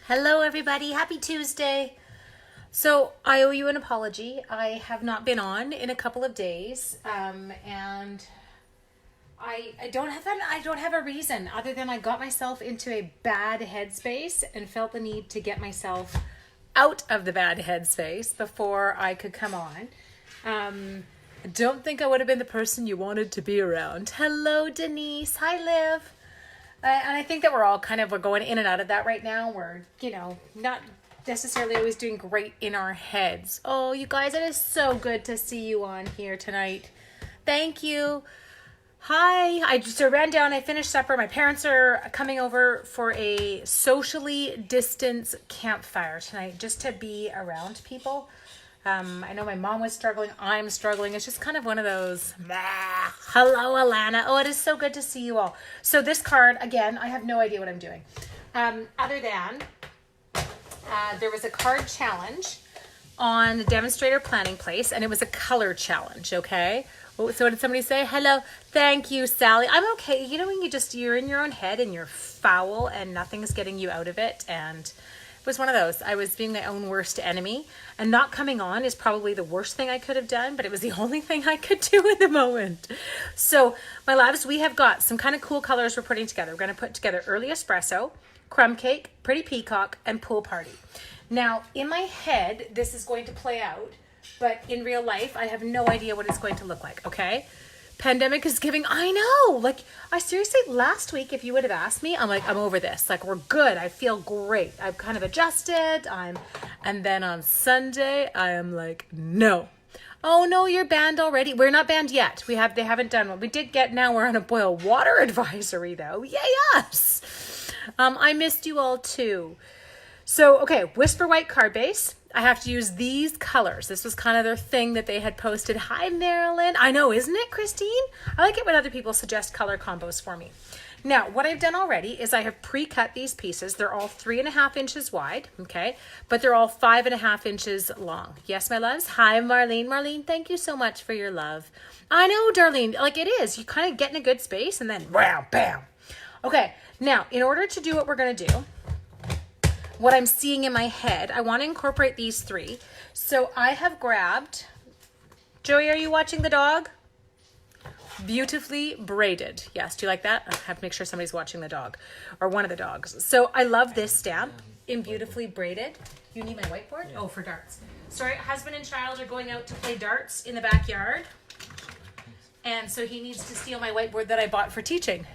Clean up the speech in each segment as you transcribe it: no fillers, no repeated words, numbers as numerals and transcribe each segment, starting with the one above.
Hello everybody, happy Tuesday. So I owe you an apology. I have not been on in a couple of days, and I don't have a reason other than I got myself into a bad headspace and felt the need to get myself out of the bad headspace before I could come on. I don't think I would have been the person you wanted to be around. Hello Denise, hi Liv. And I think that we're going in and out of that right now. We're, not necessarily always doing great in our heads. Oh, you guys, it is so good to see you on here tonight. Thank you. Hi. I just ran down. I finished supper. My parents are coming over for a socially distanced campfire tonight just to be around people. I know my mom was struggling. I'm struggling. It's just kind of one of those, hello, Alana. Oh, it is so good to see you all. So this card, again, I have no idea what I'm doing. Other than there was a card challenge on the demonstrator planning place, and it was a color challenge, okay? Oh, so what did somebody say? Hello. Thank you, Sally. I'm okay. You know when you're in your own head and you're foul and nothing's getting you out of it, and was one of those. I was being my own worst enemy, and not coming on is probably the worst thing I could have done, but it was the only thing I could do in the moment. So my loves, we have got some kind of cool colors we're putting together. We're going to put together early espresso, crumb cake, pretty peacock, and pool party. Now in my head, this is going to play out, but in real life, I have no idea what it's going to look like. Okay. Pandemic is giving, I know, I seriously, last week, if you would have asked me, I'm over this, we're good. I feel great. I've kind of adjusted. And then on Sunday, I am like, no. Oh no, you're banned already. We're not banned yet. They haven't done what we did get. Now we're on a boil water advisory though. Yay us. I missed you all too. So, okay, Whisper White card base. I have to use these colors. This was kind of their thing that they had posted. Hi, Marilyn. I know, isn't it, Christine? I like it when other people suggest color combos for me. Now, what I've done already is I have pre-cut these pieces. They're all 3.5 inches wide, okay? But they're all 5.5 inches long. Yes, my loves? Hi, Marlene. Marlene, thank you so much for your love. I know, Darlene. It is. You kind of get in a good space and then wham, bam. Okay, now, in order to do what we're going to do, what I'm seeing in my head, I want to incorporate these three. So I have grabbed, Joey, are you watching the dog? Beautifully braided. Yes, do you like that? I have to make sure somebody's watching the dog or one of the dogs. So I love this stamp in beautifully braided. You need my whiteboard? Yeah. Oh, for darts. Sorry, husband and child are going out to play darts in the backyard. And so he needs to steal my whiteboard that I bought for teaching.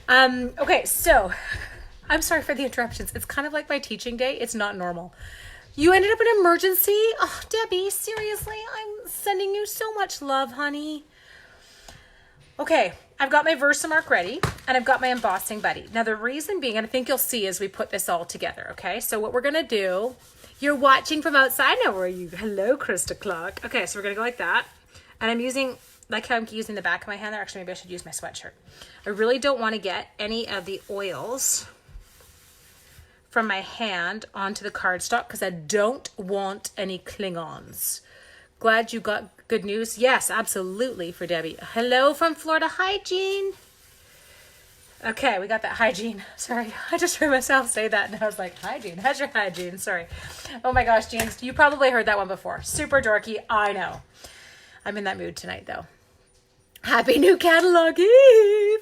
Okay, so I'm sorry for the interruptions. It's kind of like my teaching day. It's not normal. You ended up in an emergency? Oh, Debbie, seriously? I'm sending you so much love, honey. Okay, I've got my Versamark ready, and I've got my embossing buddy. Now, the reason being, and I think you'll see as we put this all together, okay? So what we're going to do, you're watching from outside now, are you? Hello, Krista Clark. Okay, so we're going to go like that. And I'm using, like how I'm using the back of my hand there. Actually, maybe I should use my sweatshirt. I really don't want to get any of the oils from my hand onto the cardstock because I don't want any Klingons. Glad you got good news. Yes, absolutely, for Debbie. Hello from Florida. Hi, Jean. Okay, we got that. Hi, Jean. Sorry, I just heard myself say that and I was like, hi, Jean. How's your hygiene? Sorry. Oh my gosh, Jean, you probably heard that one before. Super dorky, I know. I'm in that mood tonight, though. Happy New Catalog Eve.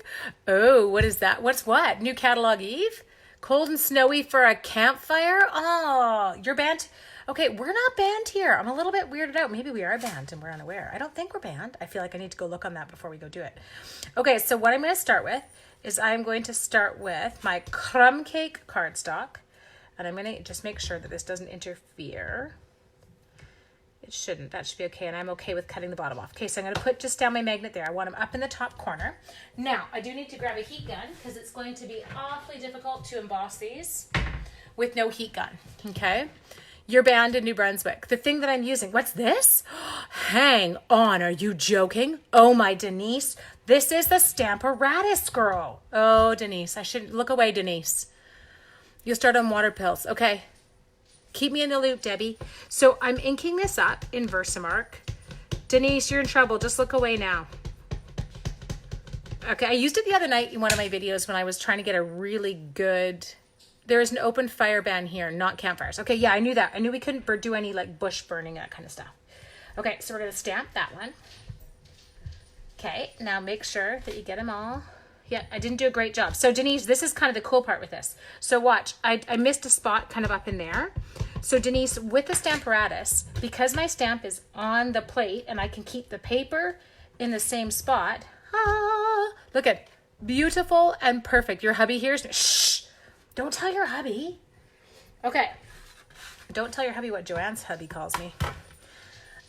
Oh, what is that? What's what? New Catalog Eve? Cold and snowy for a campfire? Oh, you're banned? Okay, we're not banned here. I'm a little bit weirded out. Maybe we are banned and we're unaware. I don't think we're banned. I feel like I need to go look on that before we go do it. Okay, so what I'm going to start with is I'm going to start with my crumb cake cardstock. And I'm going to just make sure that this doesn't interfere. It shouldn't. That should be okay. And I'm okay with cutting the bottom off. Okay, so I'm going to put just down my magnet there. I want them up in the top corner. Now, I do need to grab a heat gun because it's going to be awfully difficult to emboss these with no heat gun. Okay? You're banned in New Brunswick. The thing that I'm using, what's this? Hang on. Are you joking? Oh, my Denise. This is the Stamparatus girl. Oh, Denise. I shouldn't look away, Denise. You'll start on water pills. Okay. Keep me in the loop, Debbie. So I'm inking this up in Versamark. Denise, you're in trouble. Just look away now. Okay, I used it the other night in one of my videos when I was trying to get a really good there is an open fire ban here, not campfires. Okay, yeah, I knew that. I knew we couldn't do any like bush burning, that kind of stuff. Okay, so we're going to stamp that one. Okay, now make sure that you get them all. Yeah, I didn't do a great job. So Denise, this is kind of the cool part with this. So watch, I missed a spot kind of up in there. So Denise, with the Stamparatus, because my stamp is on the plate and I can keep the paper in the same spot. Look at, beautiful and perfect. Your hubby hears me. Shh, don't tell your hubby. Okay, don't tell your hubby what Joanne's hubby calls me.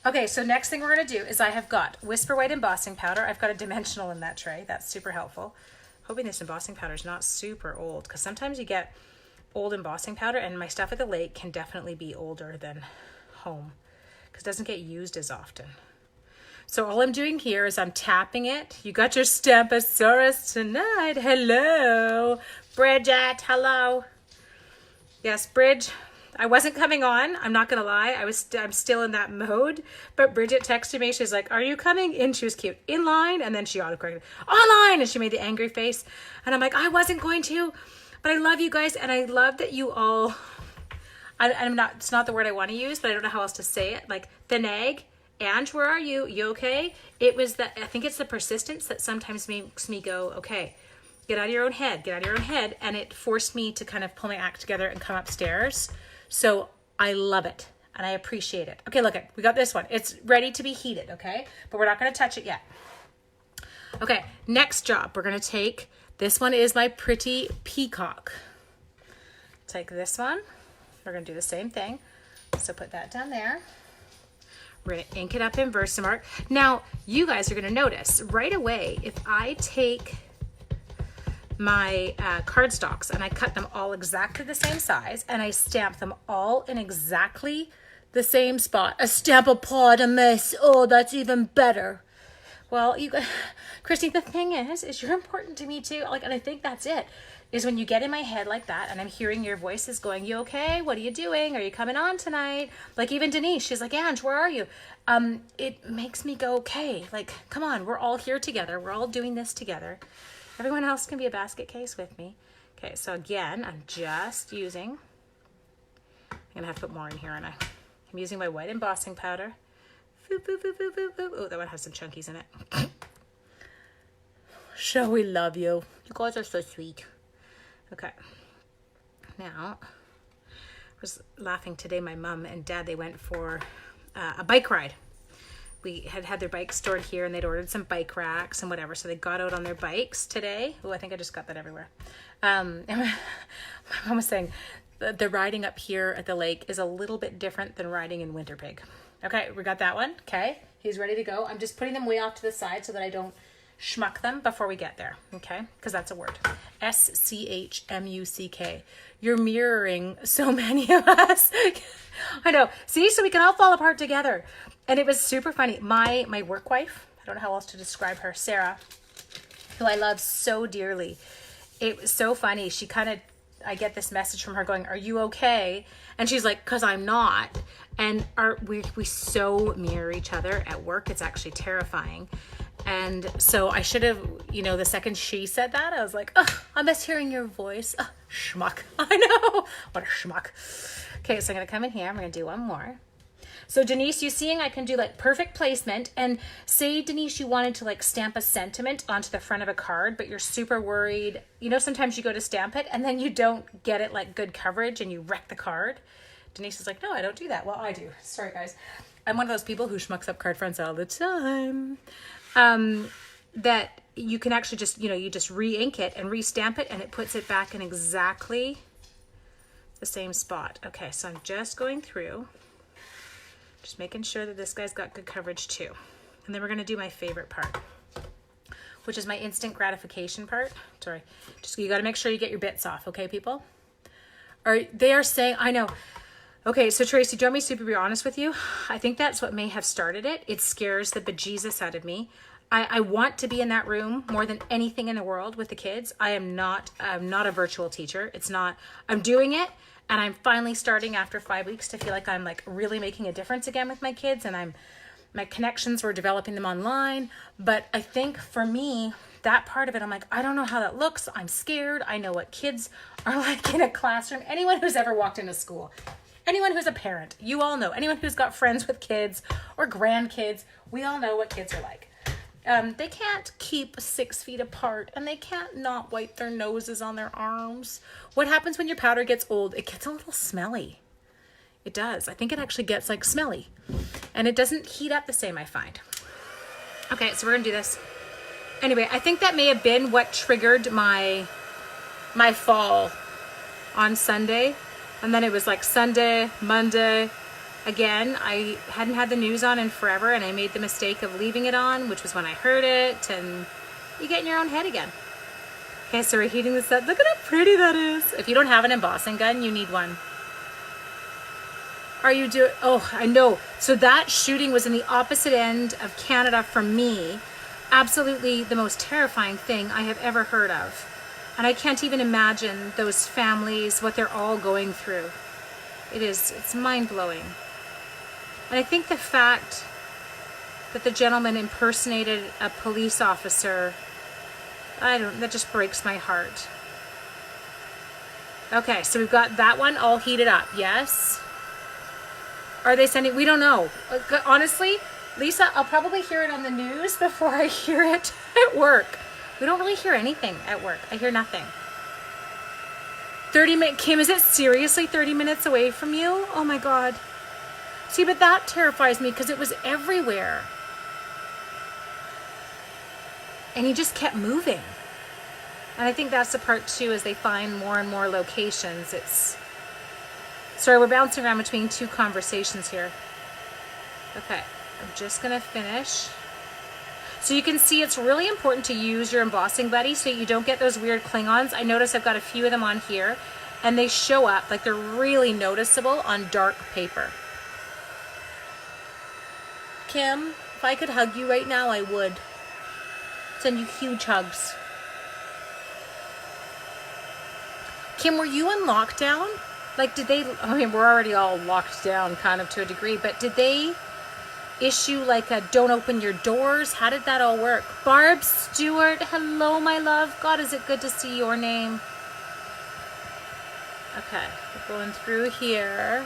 Okay, so next thing we're going to do is I have got Whisper White embossing powder. I've got a dimensional in that tray. That's super helpful. Hoping this embossing powder is not super old, because sometimes you get old embossing powder, and my stuff at the lake can definitely be older than home because it doesn't get used as often. So all I'm doing here is I'm tapping it. You got your Stampasaurus tonight. Hello. Bridget, hello. Yes, Bridge. I wasn't coming on. I'm not going to lie. I'm still in that mode. But Bridget texted me. She's like, are you coming in? She was cute. In line. And then she autocorrected. Online. And she made the angry face. And I'm like, I wasn't going to. But I love you guys. And I love that you all, it's not the word I want to use, but I don't know how else to say it. Like the nag. Ange, where are you? You okay? It was that, I think it's the persistence that sometimes makes me go, okay, get out of your own head. Get out of your own head. And it forced me to kind of pull my act together and come upstairs. So I love it and I appreciate it. Okay, look it. We got this one. It's ready to be heated, okay? But we're not going to touch it yet. Okay, next job. We're going to take, this one is my pretty peacock. Take this one. We're going to do the same thing. So put that down there. We're going to ink it up in Versamark. Now, you guys are going to notice right away, if I take my cardstocks and I cut them all exactly the same size and I stamp them all in exactly the same spot. A Stampopotamus. Oh, that's even better. Well, Christy, the thing is you're important to me too. Like, and I think that's it. Is when you get in my head like that and I'm hearing your voices going, you okay? What are you doing? Are you coming on tonight? Like even Denise, she's like, Ange, where are you? It makes me go, okay, like, come on, we're all here together. We're all doing this together. Everyone else can be a basket case with me. Okay, so again, I'm just using, I'm gonna have to put more in here, aren't I? I'm using my white embossing powder. Boop, boop, boop, boop, boop, boop. Oh, that one has some chunkies in it. Shall we love you? You guys are so sweet. Okay, now, I was laughing today, my mom and dad, they went for a bike ride. We had their bikes stored here and they'd ordered some bike racks and whatever. So they got out on their bikes today. Oh, I think I just got that everywhere. And my mom was saying the riding up here at the lake is a little bit different than riding in Winter Pig. Okay, we got that one. Okay, he's ready to go. I'm just putting them way off to the side so that I don't schmuck them before we get there. Okay, because that's a word. SCHMUCK. You're mirroring so many of us. I know. See, so we can all fall apart together. And it was super funny. My work wife, I don't know how else to describe her, Sarah, who I love so dearly. It was so funny. She kind of, I get this message from her going, are you okay? And she's like, cause I'm not. And we so mirror each other at work. It's actually terrifying. And so I should have, the second she said that, I was like, oh, I miss hearing your voice. Oh, schmuck. I know. What a schmuck. Okay, so I'm going to come in here. I'm going to do one more. So Denise, you seeing I can do like perfect placement, and say Denise, you wanted to like stamp a sentiment onto the front of a card, but you're super worried. Sometimes you go to stamp it and then you don't get it like good coverage and you wreck the card. Denise is like, no, I don't do that. Well, I do. Sorry guys. I'm one of those people who schmucks up card fronts all the time. That you can actually just, you just re-ink it and re-stamp it and it puts it back in exactly the same spot. Okay, so I'm just going through. Just making sure that this guy's got good coverage too. And then we're going to do my favorite part, which is my instant gratification part. Sorry. Just, you got to make sure you get your bits off. Okay, people? They are saying, I know. Okay, so Tracy, do you want me to be honest with you? I think that's what may have started it. It scares the bejesus out of me. I want to be in that room more than anything in the world with the kids. I'm not a virtual teacher. It's not, I'm doing it. And I'm finally starting after 5 weeks to feel like I'm like really making a difference again with my kids. And My connections were developing them online. But I think for me, that part of it, I'm like, I don't know how that looks. I'm scared. I know what kids are like in a classroom. Anyone who's ever walked into school, anyone who's a parent, you all know. Anyone who's got friends with kids or grandkids, we all know what kids are like. They can't keep 6 feet apart, and they can't not wipe their noses on their arms. What happens when your powder gets old? It gets a little smelly. It does. I think it actually gets like smelly, and it doesn't heat up the same, I find. Okay, so we're gonna do this. Anyway, I think that may have been what triggered my fall on Sunday. And then it was like Sunday, Monday. Again, I hadn't had the news on in forever, and I made the mistake of leaving it on, which was when I heard it, and you get in your own head again. Okay, so we're heating this up. Look at how pretty that is. If you don't have an embossing gun, you need one. Are you doing, oh, I know. So that shooting was in the opposite end of Canada from me. Absolutely the most terrifying thing I have ever heard of. And I can't even imagine those families, what they're all going through. It's mind-blowing. And I think the fact that the gentleman impersonated a police officer, that just breaks my heart. Okay, so we've got that one all heated up, yes? Are they sending, we don't know. Honestly, Lisa, I'll probably hear it on the news before I hear it at work. We don't really hear anything at work. I hear nothing. 30 minutes, Kim, is it seriously 30 minutes away from you? Oh my God. See, but that terrifies me because it was everywhere. And he just kept moving. And I think that's the part too, as they find more and more locations. Sorry, we're bouncing around between two conversations here. Okay, I'm just gonna finish. So you can see it's really important to use your embossing buddy so you don't get those weird cling-ons. I notice I've got a few of them on here, and they show up, like they're really noticeable on dark paper. Kim, if I could hug you right now, I would. Send you huge hugs. Kim, were you in lockdown? Like, did they, I mean, we're already all locked down kind of to a degree, but did they issue like a don't open your doors? How did that all work? Barb Stewart, hello my love. God, is it good to see your name. Okay, we're going through here.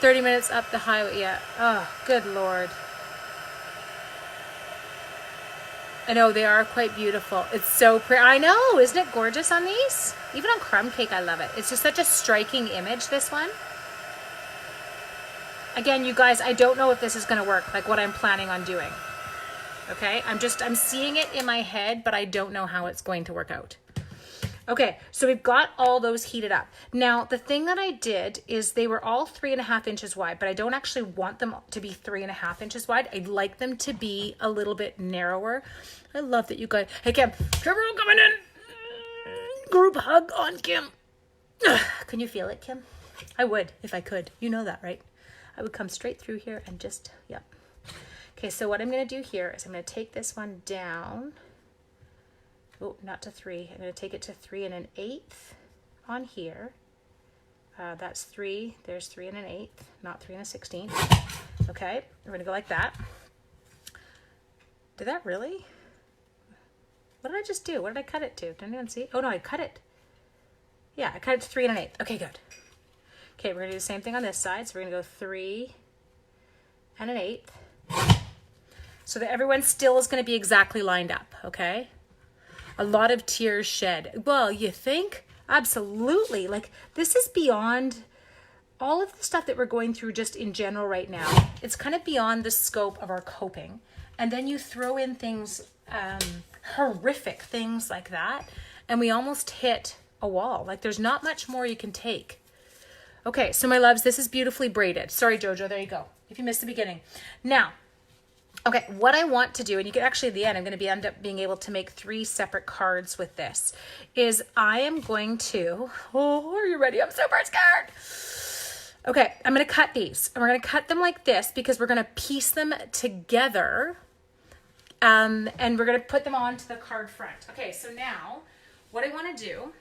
30 minutes up the highway, yeah. Oh, good Lord. I know, they are quite beautiful. It's so pretty. I know, isn't it gorgeous on these? Even on crumb cake, I love it. It's just such a striking image, this one. Again, you guys, I don't know if this is going to work, like what I'm planning on doing. Okay, I'm seeing it in my head, but I don't know how it's going to work out. Okay, so we've got all those heated up. Now, the thing that I did is they were all 3.5 inches wide, but I don't actually want them to be 3.5 inches wide. I'd like them to be a little bit narrower. I love that you guys, hey Kim, everyone coming in. Group hug on Kim. Can you feel it, Kim? I would if I could. You know that, right? I would come straight through here and just, yep. Okay, so what I'm gonna do here is I'm gonna take this one down. Oh, not to 3. I'm gonna take it to 3 1/8 on here. That's 3, there's 3 1/8, not 3 1/16. Okay, we're gonna go like that. Did that really? What did I just do? What did I cut it to? Did anyone see? Oh no, I cut it. Yeah, I cut it to 3 1/8. Okay, good. Okay, we're gonna do the same thing on this side. So we're gonna go 3 1/8. So that everyone still is gonna be exactly lined up, okay? A lot of tears shed. Well, you think? Absolutely. Like, this is beyond all of the stuff that we're going through just in general right now. It's kind of beyond the scope of our coping. And then you throw in things, horrific things like that, and we almost hit a wall. Like, there's not much more you can take. Okay, so my loves, this is beautifully braided. Sorry, Jojo, there you go. If you missed the beginning. Now, okay, what I want to do, and you can actually at the end, I'm going to end up being able to make 3 separate cards with this, is I am going to, oh, are you ready? I'm super scared. Okay, I'm going to cut these, and we're going to cut them like this because we're going to piece them together, and we're going to put them onto the card front. Okay, so now what I want to do,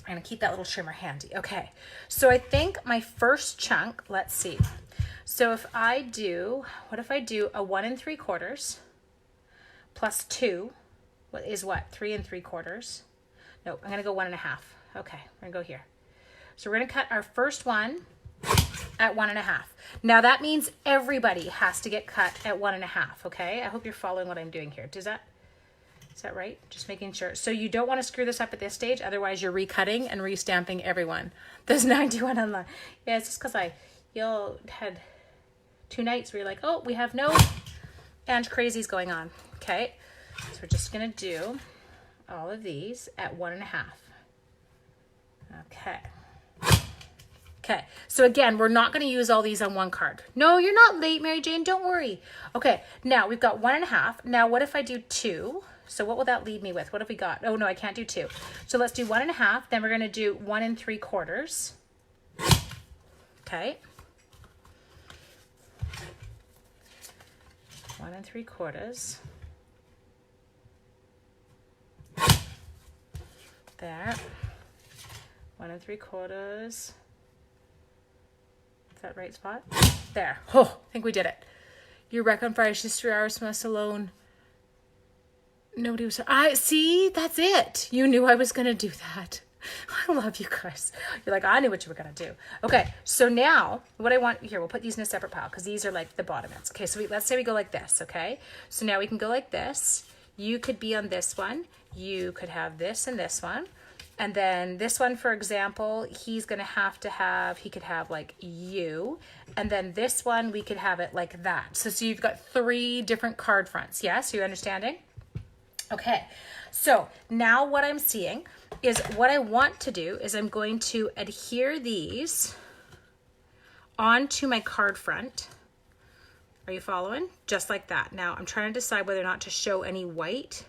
I'm going to keep that little trimmer handy. Okay, so I think my first chunk, let's see. So if I do, what if I do a 1 3/4 plus 2, what is what? 3 3/4. No, I'm going to go 1 1/2. Okay, we're going to go here. So we're going to cut our first one at 1 1/2. Now that means everybody has to get cut at 1 1/2. Okay, I hope you're following what I'm doing here. Is that right? Just making sure. So you don't want to screw this up at this stage, otherwise you're recutting and restamping everyone. There's 91 online. Yeah, it's just because you had 2 nights where you're like, oh, we have no and crazies going on. Okay, so we're just gonna do all of these at 1 1/2. Okay. Okay, so again, we're not going to use all these on one card. No, you're not late, Mary Jane. Don't worry. Okay, now we've got 1 1/2. Now, what if I do 2? So what will that leave me with? What have we got? Oh, no, I can't do 2. So let's do 1 1/2. Then we're going to do 1 3/4. Okay. 1 3/4. There. 1 3/4. Is that right spot? There. Oh, I think we did it. You reckon for just 3 hours from us alone. Nobody was. I see. That's it. You knew I was gonna do that. I love you guys. You're like, I knew what you were gonna do. Okay. So now, what I want here, we'll put these in a separate pile because these are like the bottom ends. Okay. So let's say we go like this. Okay. So now we can go like this. You could be on this one. You could have this and this one. And then this one, for example, he could have like you. And then this one, we could have it like that. So you've got 3 different card fronts. Yes, you're understanding? Okay, so now what I'm seeing is what I want to do is I'm going to adhere these onto my card front. Are you following? Just like that. Now I'm trying to decide whether or not to show any white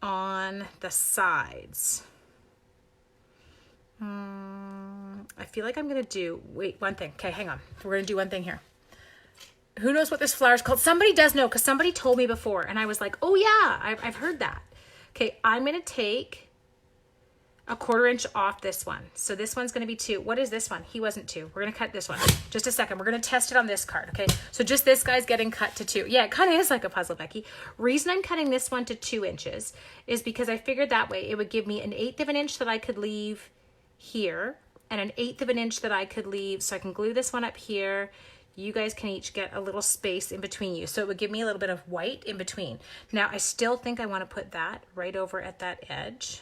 on the sides. I feel like I'm going to do, one thing. Okay, hang on. We're going to do one thing here. Who knows what this flower is called? Somebody does know because somebody told me before and I was like, oh yeah, I've heard that. Okay, I'm going to take a 1/4 inch off this one. So this one's going to be 2. What is this one? He wasn't 2. We're going to cut this one. Just a second. We're going to test it on this card. Okay, so just this guy's getting cut to 2. Yeah, it kind of is like a puzzle, Becky. Reason I'm cutting this one to 2 inches is because I figured that way it would give me 1/8 of an inch that I could leave here and 1/8 of an inch that I could leave. So I can glue this one up here. You guys can each get a little space in between you. So it would give me a little bit of white in between. Now I still think I want to put that right over at that edge.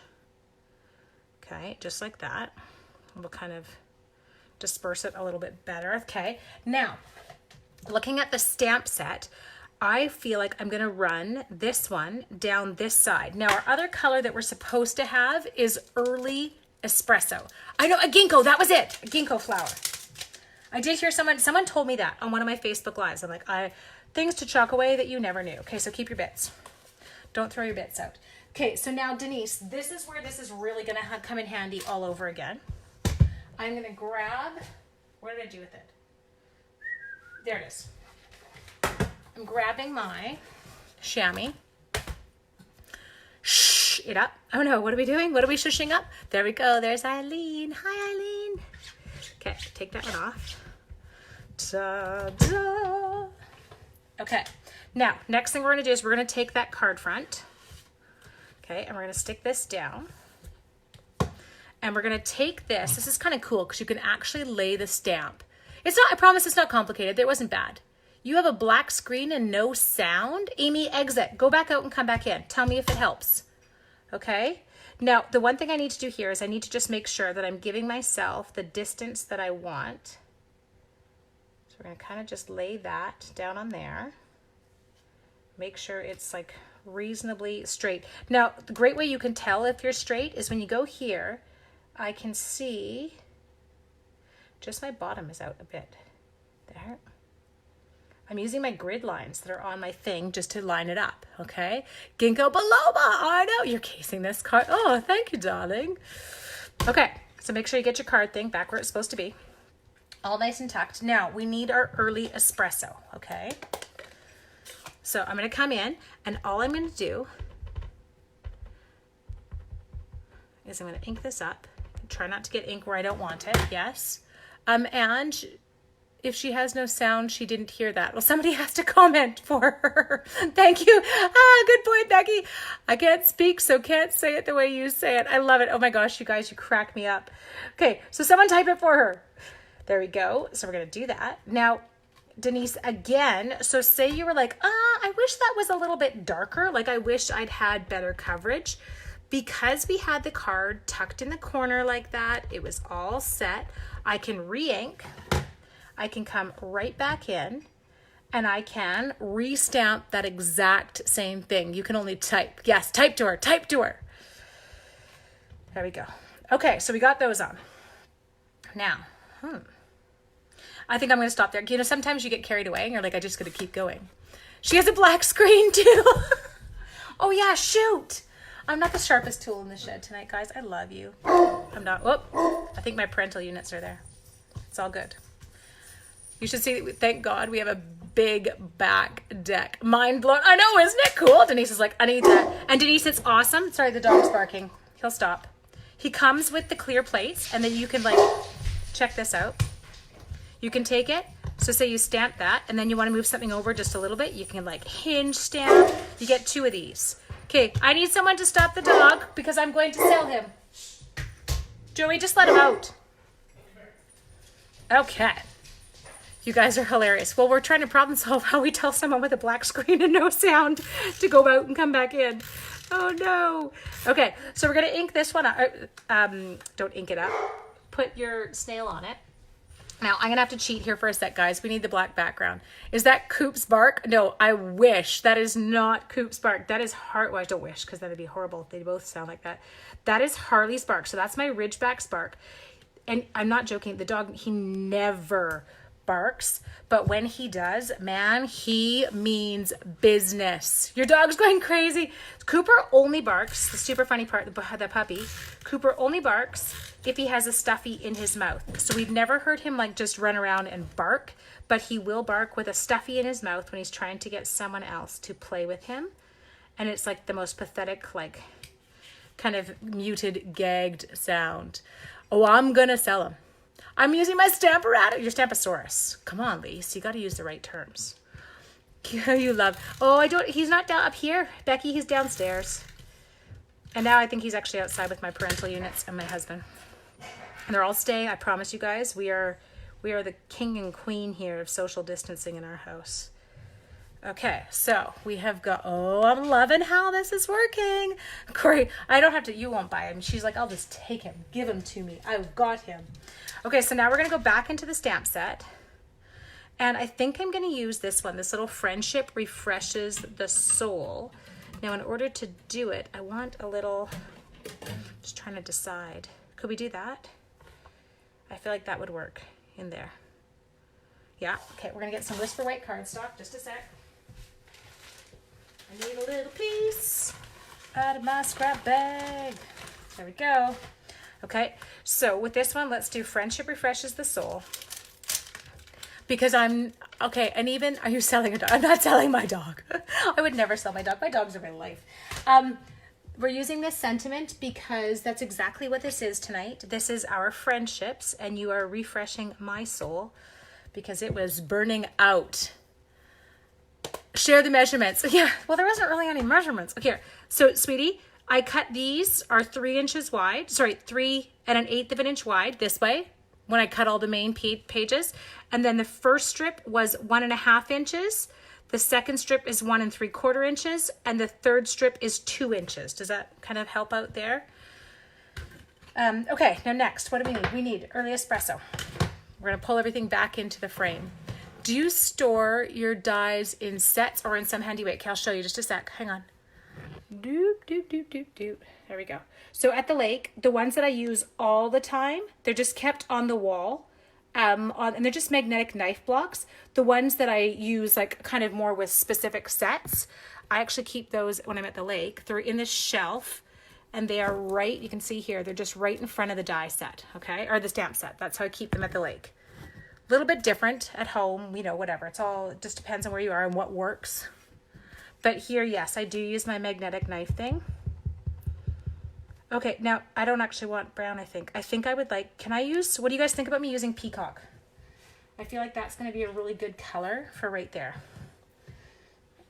Okay, just like that. We'll kind of disperse it a little bit better. Okay, now looking at the stamp set, I feel like I'm going to run this one down this side. Now our other color that we're supposed to have is early espresso. I know, a ginkgo, that was it. A ginkgo flower. I did hear someone told me that on one of my Facebook lives. I'm like, things to chalk away that you never knew. Okay, so keep your bits. Don't throw your bits out. Okay, so now Denise, this is where this is really gonna come in handy all over again. I'm gonna grab, what did I do with it? There it is. I'm grabbing my chamois. Shh it up. Oh no, what are we doing? What are we shushing up? There we go, there's Eileen. Hi, Eileen. Okay, take that one off. Ta-da. Okay, now, next thing we're gonna do is we're gonna take that card front, okay, and we're gonna stick this down. And we're gonna take this is kind of cool because you can actually lay the stamp. It's not, I promise it's not complicated, it wasn't bad. You have a black screen and no sound? Amy, exit, go back out and come back in. Tell me if it helps, okay? Now, the one thing I need to do here is I need to just make sure that I'm giving myself the distance that I want. So we're going to kind of just lay that down on there. Make sure it's like reasonably straight. Now, the great way you can tell if you're straight is when you go here, I can see just my bottom is out a bit. There. I'm using my grid lines that are on my thing just to line it up, okay? Ginkgo biloba, I know, you're casing this card. Oh, thank you, darling. Okay, so make sure you get your card thing back where it's supposed to be. All nice and tucked. Now, we need our early espresso, okay? So I'm gonna come in, and all I'm gonna do is I'm gonna ink this up. Try not to get ink where I don't want it, yes. And if she has no sound, she didn't hear that. Well, somebody has to comment for her. Thank you. Good point, Becky. I can't speak, so can't say it the way you say it. I love it. Oh my gosh, you guys, you crack me up. Okay, so someone type it for her. There we go. So we're going to do that. Now, Denise, again, so say you were like, I wish that was a little bit darker. Like, I wish I'd had better coverage. Because we had the card tucked in the corner like that, it was all set. I can re-ink. I can come right back in and I can re-stamp that exact same thing. You can only type. Yes, type to her, type to her. There we go. Okay, so we got those on. Now, I think I'm going to stop there. You know, sometimes you get carried away and you're like, I just got to keep going. She has a black screen too. Oh yeah, shoot. I'm not the sharpest tool in the shed tonight, guys. I love you. I'm not. Whoop. I think my parental units are there. It's all good. You should see, thank God, we have a big back deck. Mind blown. I know, isn't it cool? Denise is like, I need that. And Denise, it's awesome. Sorry, the dog's barking. He'll stop. He comes with the clear plates, and then you can, like, check this out. You can take it. So say you stamp that, and then you want to move something over just a little bit. You can, like, hinge stamp. You get 2 of these. Okay, I need someone to stop the dog because I'm going to sell him. Joey, just let him out. Okay. You guys are hilarious. Well, we're trying to problem solve how we tell someone with a black screen and no sound to go out and come back in. Oh no. Okay, so we're gonna ink this one up. Don't ink it up. Put your snail on it. Now, I'm gonna have to cheat here for a sec, guys. We need the black background. Is that Coop's bark? No, I wish. That is not Coop's bark. That is well, I don't wish, because that would be horrible. They both sound like that. That is Harley's bark. So that's my Ridgeback's bark. And I'm not joking. The dog, he never barks, but when he does, man, he means business. Your dog's going crazy. Cooper only barks, the super funny part, the puppy, Cooper only barks if he has a stuffy in his mouth. So we've never heard him like just run around and bark, but he will bark with a stuffy in his mouth when he's trying to get someone else to play with him. And it's like the most pathetic, like kind of muted, gagged sound. Oh, I'm gonna sell him. I'm using my Stamparatus, your Stamposaurus. Come on, Lise, you got to use the right terms. You love. Oh, he's not down up here, Becky. He's downstairs. And now I think he's actually outside with my parental units and my husband. And they're all staying. I promise you guys, we are the king and queen here of social distancing in our house. Okay, so we have got, oh, I'm loving how this is working. Corey, I don't have to, you won't buy him. She's like, I'll just take him, give him to me. I've got him. Okay, so now we're gonna go back into the stamp set. And I think I'm gonna use this one, this little Friendship Refreshes the Soul. Now in order to do it, I want a little, just trying to decide. Could we do that? I feel like that would work in there. Yeah, okay, we're gonna get some Whisper White cardstock, just a sec. I need a little piece out of my scrap bag. There we go. Okay, so with this one, let's do Friendship Refreshes the Soul. Because okay, and even, are you selling a dog? I'm not selling my dog. I would never sell my dog. My dogs are my life. We're using this sentiment because that's exactly what this is tonight. This is our friendships, and you are refreshing my soul because it was burning out. Share the measurements. Yeah, well, there wasn't really any measurements. Okay, so sweetie, I cut these are 3 inches wide. Sorry, 3 1/8 of an inch wide this way when I cut all the main pages. And then the first strip was 1.5 inches. The second strip is 1 3/4 inches. And the third strip is 2 inches. Does that kind of help out there? Okay, now next, what do we need? We need early espresso. We're gonna pull everything back into the frame. Do you store your dies in sets or in some handy way? Okay, I'll show you just a sec. Hang on. Doop, doop, doop, doop, doop. There we go. So at the lake, the ones that I use all the time, they're just kept on the wall. And they're just magnetic knife blocks. The ones that I use like kind of more with specific sets, I actually keep those when I'm at the lake. They're in this shelf and they are right, you can see here, they're just right in front of the die set, okay? Or the stamp set. That's how I keep them at the lake. A little bit different at home, you know, whatever. It just depends on where you are and what works. But here, yes, I do use my magnetic knife thing. Okay, now I don't actually want brown, I think. I think I would like, can I use, what do you guys think about me using peacock? I feel like that's going to be a really good color for right there.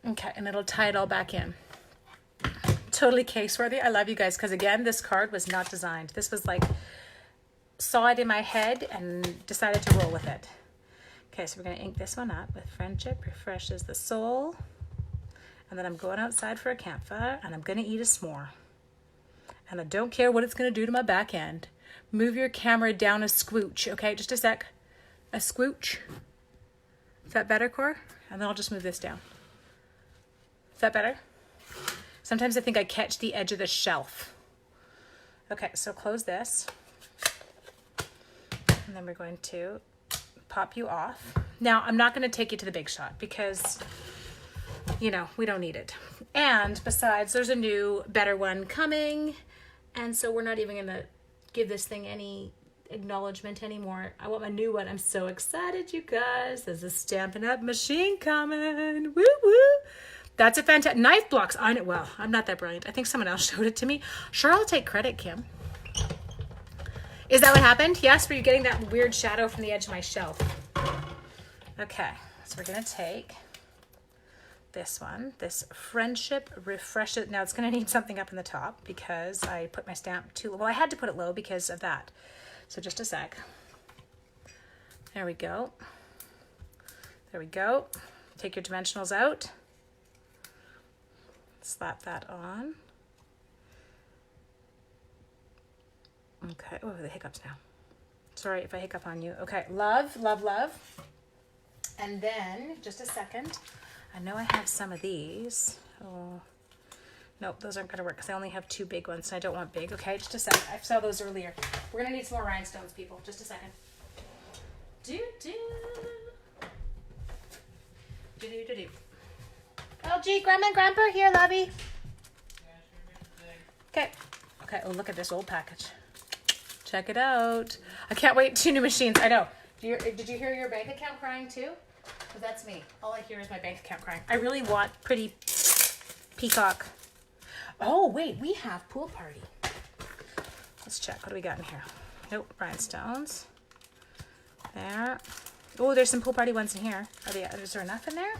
Okay, and it'll tie it all back in. Totally case worthy. I love you guys because again, this card was not designed. This was like, saw it in my head and decided to roll with it. Okay, so we're going to ink this one up with Friendship Refreshes the Soul. And then I'm going outside for a campfire and I'm going to eat a s'more. And I don't care what it's going to do to my back end. Move your camera down a squooch, okay? Just a sec. A squooch. Is that better, Cor? And then I'll just move this down. Is that better? Sometimes I think I catch the edge of the shelf. Okay, so close this. And then we're going to pop you off. Now, I'm not going to take you to the big shot because, you know, we don't need it. And besides, there's a new, better one coming. And so we're not even going to give this thing any acknowledgement anymore. I want my new one. I'm so excited, you guys. There's a Stampin' Up! Machine coming. Woo woo. That's a fantastic knife blocks. I know. Well, I'm not that brilliant. I think someone else showed it to me. Sure, I'll take credit, Kim. Is that what happened? Yes, were you getting that weird shadow from the edge of my shelf? Okay, so we're gonna take this one, this Friendship Refreshes. Now it's gonna need something up in the top because I put my stamp too low. Well, I had to put it low because of that. So just a sec. There we go. There we go. Take your dimensionals out. Slap that on. Okay, oh, the hiccups now. Sorry if I hiccup on you. Okay, love, love, love. And then, just a second. I know I have some of these. Oh, nope, those aren't gonna work because I only have 2 big ones and I don't want big. Okay, just a second. I saw those earlier. We're gonna need some more rhinestones, people. Just a second. Do-do. Do-do-do-do. Oh, gee, Grandma and Grandpa, here, lovey. Okay. Okay, oh, look at this old package. Check it out. I can't wait. 2 new machines. I know. Did you hear your bank account crying too? Because that's me. All I hear is my bank account crying. I really want pretty peacock. Oh, wait. We have pool party. Let's check. What do we got in here? Nope. Rhinestones. There. Oh, there's some pool party ones in here. Is there enough in there?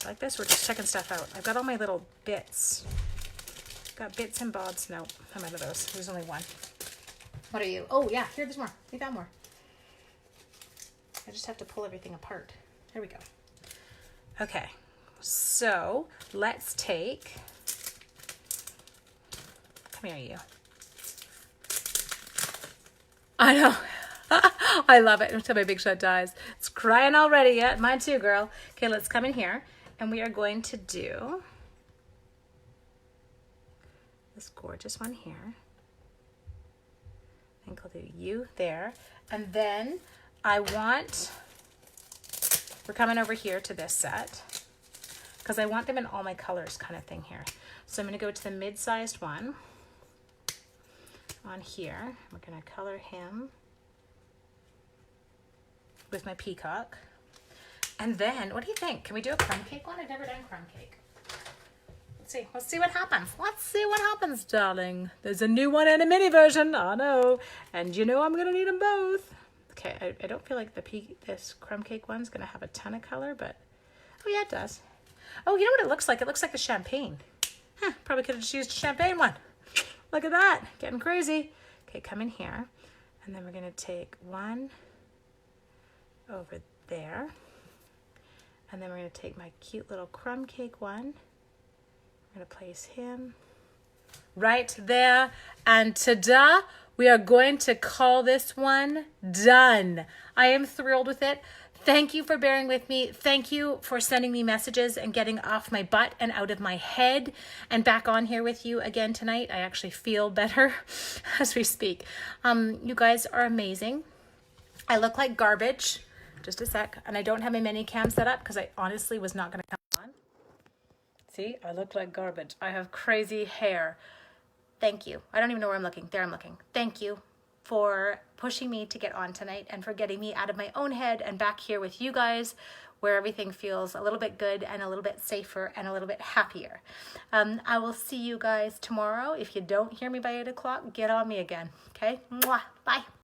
Like this? We're just checking stuff out. I've got all my little bits. Got bits and bobs. No, I'm out of those. There's only one. What are you? Oh, yeah. Here, there's more. We got more. I just have to pull everything apart. There we go. Okay. So, let's take... Come here, you. I know. I love it. Until my big shot dies. It's crying already. Yeah, mine too, girl. Okay, let's come in here. And we are going to do... this gorgeous one here. I think I'll do you there. And then I want, we're coming over here to this set because I want them in all my colors kind of thing here. So I'm going to go to the mid-sized one on here. We're going to color him with my peacock. And then, what do you think? Can we do a crumb cake one? I've never done crumb cake. Let's see what happens. Let's see what happens, darling. There's a new one and a mini version. I know. And you know I'm going to need them both. Okay, I don't feel like this crumb cake one's going to have a ton of color, but... oh, yeah, it does. Oh, you know what it looks like? It looks like the champagne. Huh, probably could have just used a champagne one. Look at that. Getting crazy. Okay, come in here. And then we're going to take one over there. And then we're going to take my cute little crumb cake one. I'm going to place him right there. And ta-da, we are going to call this one done. I am thrilled with it. Thank you for bearing with me. Thank you for sending me messages and getting off my butt and out of my head and back on here with you again tonight. I actually feel better as we speak. You guys are amazing. I look like garbage. Just a sec. And I don't have my mini cam set up because I honestly was not going to come on. See, I look like garbage. I have crazy hair. Thank you. I don't even know where I'm looking. There I'm looking. Thank you for pushing me to get on tonight and for getting me out of my own head and back here with you guys where everything feels a little bit good and a little bit safer and a little bit happier. I will see you guys tomorrow. If you don't hear me by 8 o'clock, get on me again. Okay? Mwah. Bye.